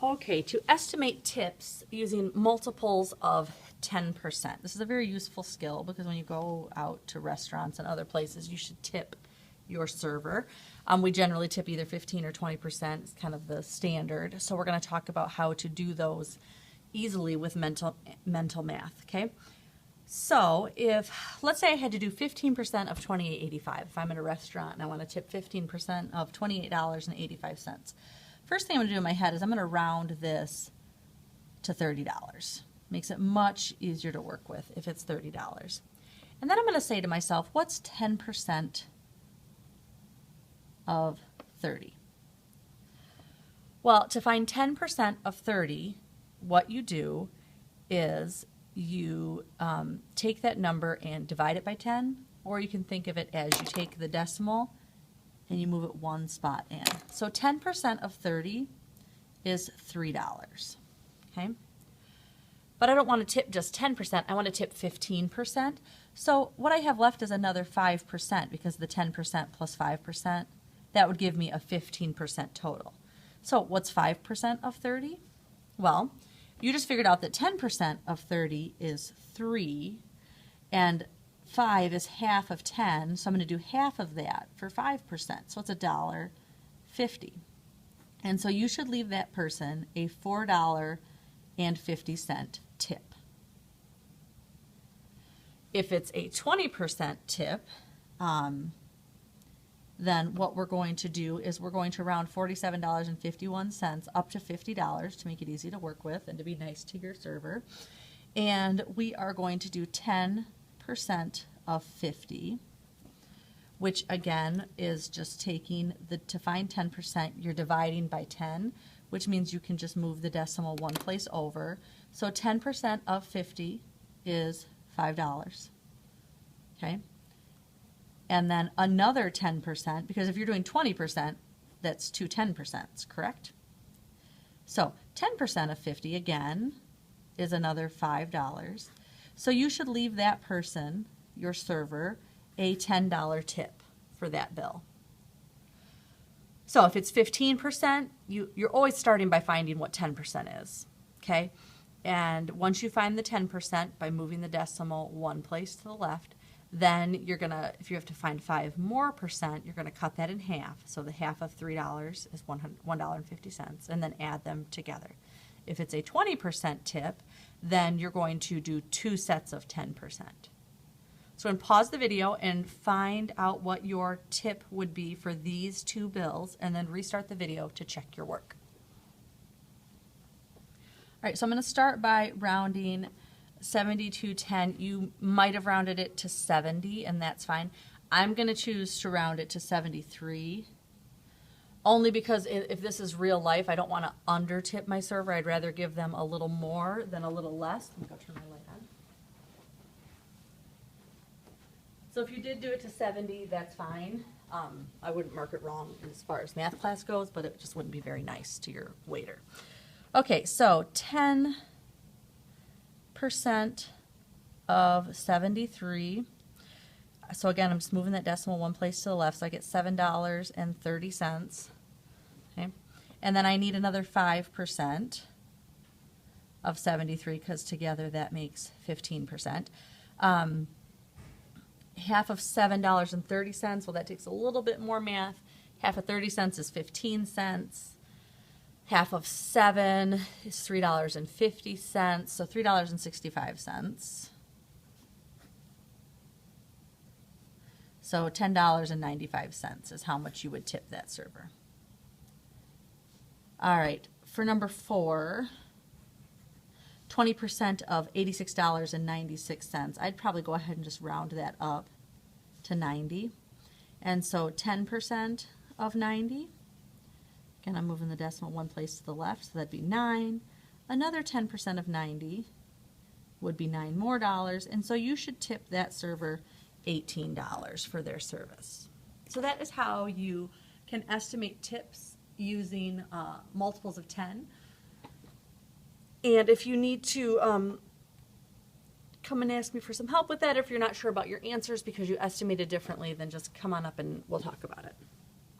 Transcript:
Okay, to estimate tips using multiples of 10%. This is a very useful skill because when you go out to restaurants and other places, you should tip your server. We generally tip either 15 or 20%. It's kind of the standard. So we're going to talk about how to do those easily with mental math, okay? So let's say I had to do 15% of $28.85. If I'm in a restaurant and I want to tip 15% of $28.85. First thing I'm going to do in my head is I'm going to round this to $30. Makes it much easier to work with if it's $30. And then I'm going to say to myself, what's 10% of 30? Well, to find 10% of 30, what you do is you take that number and divide it by 10, or you can think of it as you take the decimal and you move it one spot in. So 10% of 30 is $3, okay? But I don't want to tip just 10%, I want to tip 15%. So what I have left is another 5% because the 10% plus 5%, that would give me a 15% total. So what's 5% of 30? Well, you just figured out that 10% of 30 is 3, and 5 is half of 10, so I'm going to do half of that for 5%. So it's $1.50. And so you should leave that person a $4.50 tip. If it's a 20% tip, then what we're going to do is we're going to round $47.51 up to $50 to make it easy to work with and to be nice to your server. And we are going to do 10% of 50, which again is just taking to find 10%, you're dividing by 10, which means you can just move the decimal one place over. So 10% of 50 is $5, okay? And then another 10%, because if you're doing 20%, that's two 10%s, correct? So 10% of 50, again, is another $5. So you should leave that person, your server, a $10 tip for that bill. So if it's 15%, you're always starting by finding what 10% is, okay? And once you find the 10% by moving the decimal one place to the left, then you're going to, if you have to find 5 more percent, you're going to cut that in half. So the half of $3 is $1.50, and then add them together. If it's a 20% tip, then you're going to do 2 sets of 10%. So I'm going to pause the video and find out what your tip would be for these 2 bills, and then restart the video to check your work. All right, so I'm going to start by rounding 70 to 10. You might have rounded it to 70, and that's fine. I'm going to choose to round it to 73, only because if this is real life, I don't want to under tip my server. I'd rather give them a little more than a little less. Let me go turn my light on. So if you did do it to 70, that's fine. I wouldn't mark it wrong as far as math class goes, but it just wouldn't be very nice to your waiter. Okay, so 10% of 73. So again, I'm just moving that decimal one place to the left, so I get $7.30. Okay, and then I need another 5% of 73 because together that makes 15%. Half of $7.30, well, that takes a little bit more math. Half of 30 cents is 15 cents. Half of 7 is $3.50, so $3.65. So $10.95 is how much you would tip that server. All right, for number 4, 20% of $86.96. I'd probably go ahead and just round that up to 90. And so 10% of 90. Again, I'm moving the decimal one place to the left, so that'd be 9. Another 10% of 90 would be $9 more. And so you should tip that server $18 for their service. So that is how you can estimate tips using multiples of 10. And if you need to come and ask me for some help with that, if you're not sure about your answers because you estimated differently, then just come on up and we'll talk about it.